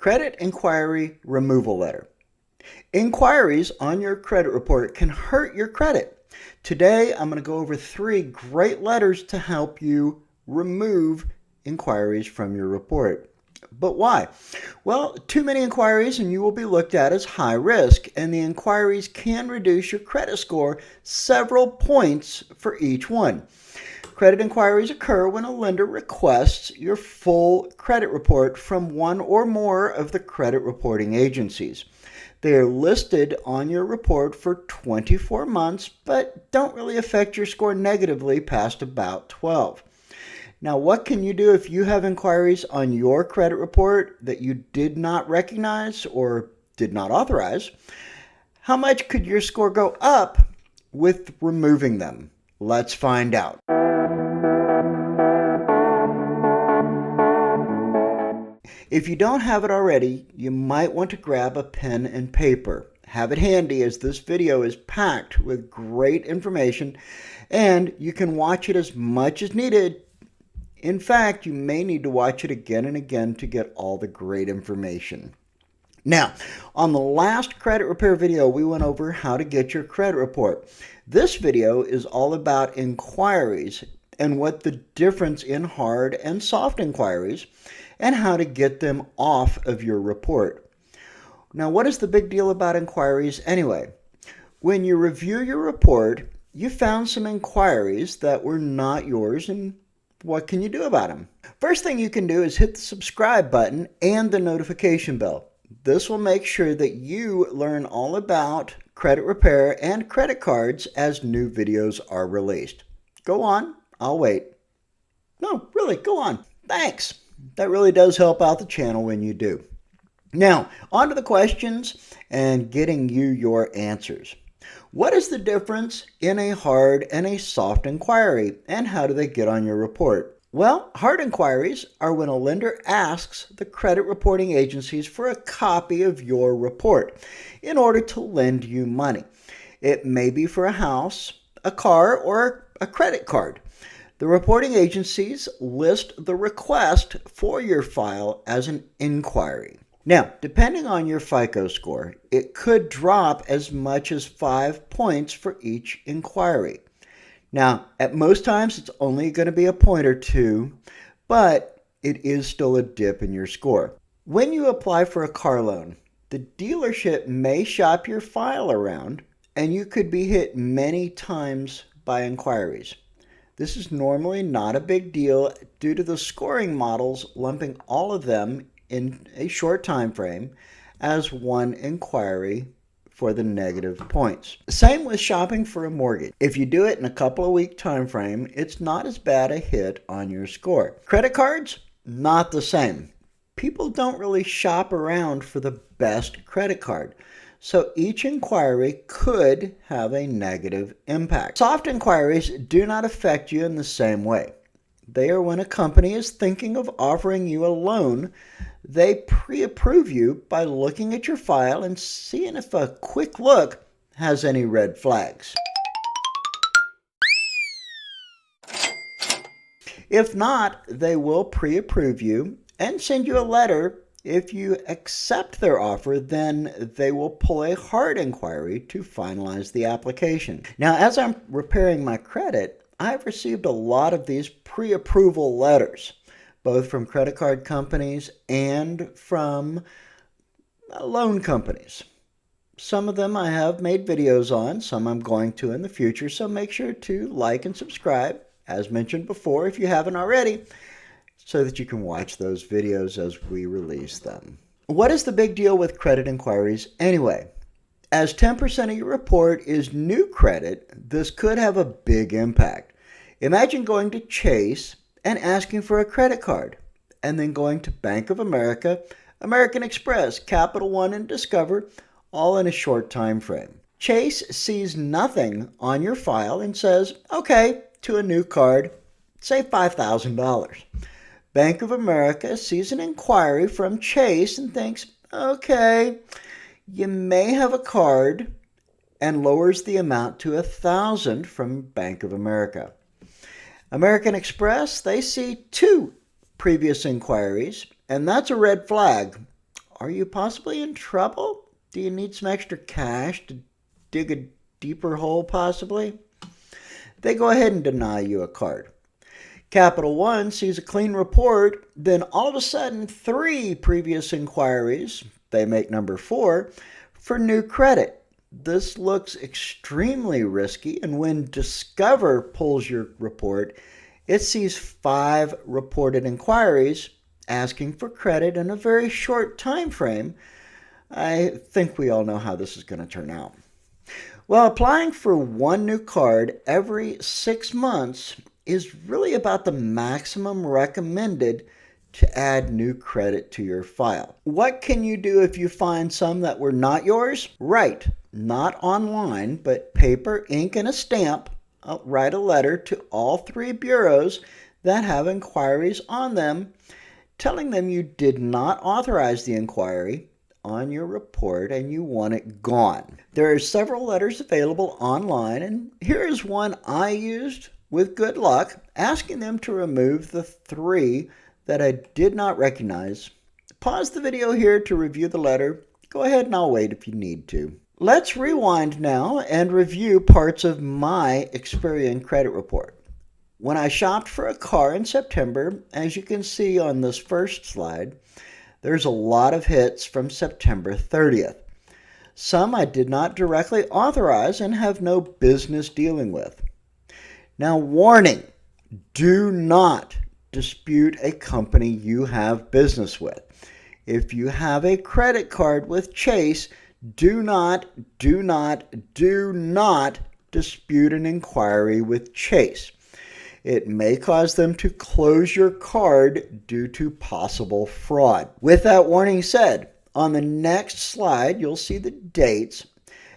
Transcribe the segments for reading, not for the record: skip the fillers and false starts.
Credit inquiry removal letter. Inquiries on your credit report can hurt your credit. Today, I'm going to go over 3 great letters to help you remove inquiries from your report. But why? Well, too many inquiries and you will be looked at as high risk, and the inquiries can reduce your credit score several points for each one. Credit inquiries occur when a lender requests your full credit report from one or more of the credit reporting agencies. They are listed on your report for 24 months, but don't really affect your score negatively past about 12. Now, what can you do if you have inquiries on your credit report that you did not recognize or did not authorize? How much could your score go up with removing them? Let's find out. If you don't have it already, you might want to grab a pen and paper. Have it handy, as this video is packed with great information and you can watch it as much as needed. In fact, you may need to watch it again and again to get all the great information. Now, on the last credit repair video, we went over how to get your credit report. This video is all about inquiries and what the difference in hard and soft inquiries and how to get them off of your report. Now, what is the big deal about inquiries anyway? When you review your report, you found some inquiries that were not yours, and what can you do about them? First thing you can do is hit the subscribe button and the notification bell. This will make sure that you learn all about credit repair and credit cards as new videos are released. Go on, I'll wait. No, really, go on. Thanks. That really does help out the channel when you do. Now, on to the questions and getting you your answers. What is the difference in a hard and a soft inquiry, and how do they get on your report? Well, hard inquiries are when a lender asks the credit reporting agencies for a copy of your report in order to lend you money. It may be for a house, a car, or a credit card. The reporting agencies list the request for your file as an inquiry. Now, depending on your FICO score, it could drop as much as 5 points for each inquiry. Now, at most times, it's only going to be a point or two, but it is still a dip in your score. When you apply for a car loan, the dealership may shop your file around, and you could be hit many times by inquiries. This is normally not a big deal due to the scoring models lumping all of them in a short time frame as one inquiry for the negative points. Same with shopping for a mortgage. If you do it in a couple of week time frame, it's not as bad a hit on your score. Credit cards, not the same. People don't really shop around for the best credit card, so each inquiry could have a negative impact. Soft inquiries do not affect you in the same way. They are when a company is thinking of offering you a loan. They pre-approve you by looking at your file and seeing if a quick look has any red flags. If not, they will pre-approve you and send you a letter. If you accept their offer, then they will pull a hard inquiry to finalize the application. Now, as I'm repairing my credit, I've received a lot of these pre-approval letters, both from credit card companies and from loan companies. Some of them I have made videos on, some I'm going to in the future, so make sure to like and subscribe, as mentioned before, if you haven't already, so that you can watch those videos as we release them. What is the big deal with credit inquiries anyway? As 10% of your report is new credit, this could have a big impact. Imagine going to Chase and asking for a credit card, and then going to Bank of America, American Express, Capital One, and Discover, all in a short time frame. Chase sees nothing on your file and says, okay, to a new card, say $5,000. Bank of America sees an inquiry from Chase and thinks, okay, you may have a card, and lowers the amount to $1,000 from Bank of America. American Express, they see 2 previous inquiries, and that's a red flag. Are you possibly in trouble? Do you need some extra cash to dig a deeper hole possibly? They go ahead and deny you a card. Capital One sees a clean report, then all of a sudden 3 previous inquiries, they make number 4, for new credit. This looks extremely risky, and when Discover pulls your report, it sees 5 reported inquiries asking for credit in a very short time frame. I think we all know how this is going to turn out. Well, applying for one new card every 6 months is really about the maximum recommended to add new credit to your file. What can you do if you find some that were not yours? Right, not online, but paper, ink, and a stamp. Write a letter to all 3 bureaus that have inquiries on them, telling them you did not authorize the inquiry on your report and you want it gone. There are several letters available online, and here is one I used with good luck, asking them to remove the 3 that I did not recognize. Pause the video here to review the letter. Go ahead and I'll wait if you need to. Let's rewind now and review parts of my Experian credit report. When I shopped for a car in September, as you can see on this first slide, there's a lot of hits from September 30th. Some I did not directly authorize and have no business dealing with. Now, warning, do not dispute a company you have business with. If you have a credit card with Chase, do not dispute an inquiry with Chase. It may cause them to close your card due to possible fraud. With that warning said, on the next slide, you'll see the dates,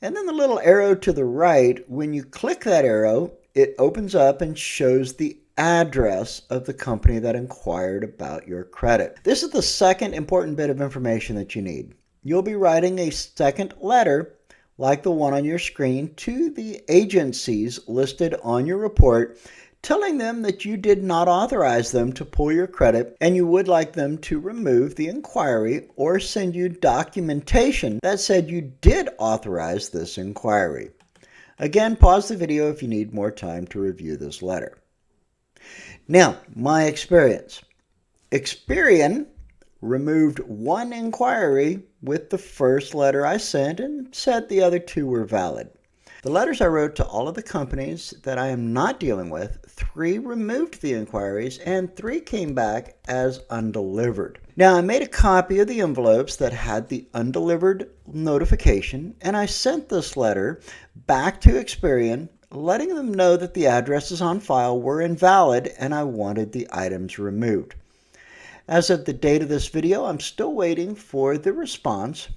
and then the little arrow to the right. When you click that arrow, it opens up and shows the address of the company that inquired about your credit. This is the second important bit of information that you need. You'll be writing a second letter, like the one on your screen, to the agencies listed on your report, telling them that you did not authorize them to pull your credit and you would like them to remove the inquiry or send you documentation that said you did authorize this inquiry. Again, pause the video if you need more time to review this letter. Now, my experience. Experian removed 1 inquiry with the first letter I sent and said the other 2 were valid. The letters I wrote to all of the companies that I am not dealing with, 3 removed the inquiries and 3 came back as undelivered. Now, I made a copy of the envelopes that had the undelivered notification, and I sent this letter back to Experian, letting them know that the addresses on file were invalid and I wanted the items removed. As of the date of this video, I'm still waiting for the response,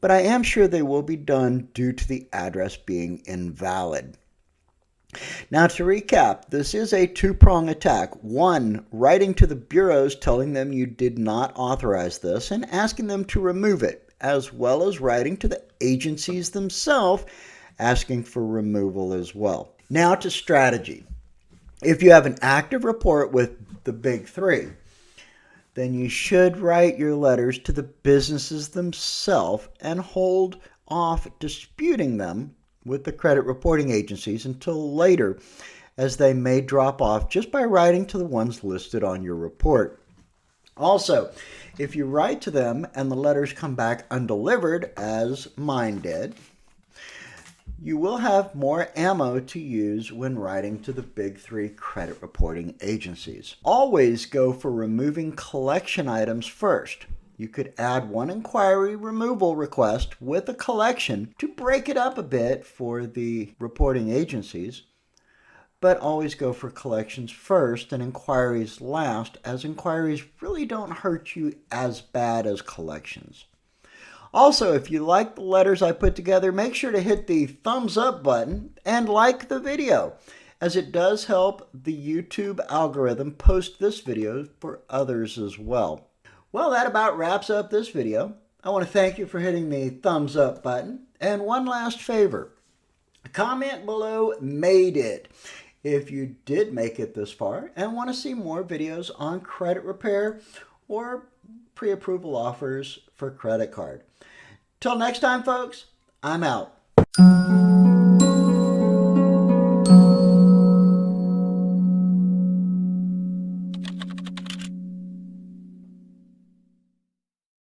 but I am sure they will be done due to the address being invalid. Now, to recap, this is a 2-prong attack. 1, writing to the bureaus telling them you did not authorize this and asking them to remove it, as well as writing to the agencies themselves asking for removal as well. Now to strategy. If you have an active report with the big 3, then you should write your letters to the businesses themselves and hold off disputing them with the credit reporting agencies until later, as they may drop off just by writing to the ones listed on your report. Also, if you write to them and the letters come back undelivered, as mine did, you will have more ammo to use when writing to the big 3 credit reporting agencies. Always go for removing collection items first. You could add 1 inquiry removal request with a collection to break it up a bit for the reporting agencies, but always go for collections first and inquiries last, as inquiries really don't hurt you as bad as collections. Also, if you like the letters I put together, make sure to hit the thumbs up button and like the video, as it does help the YouTube algorithm post this video for others as well. Well, that about wraps up this video. I want to thank you for hitting the thumbs up button. And one last favor, comment below "made it" if you did make it this far and want to see more videos on credit repair or pre-approval offers for credit card. Till next time, folks, I'm out.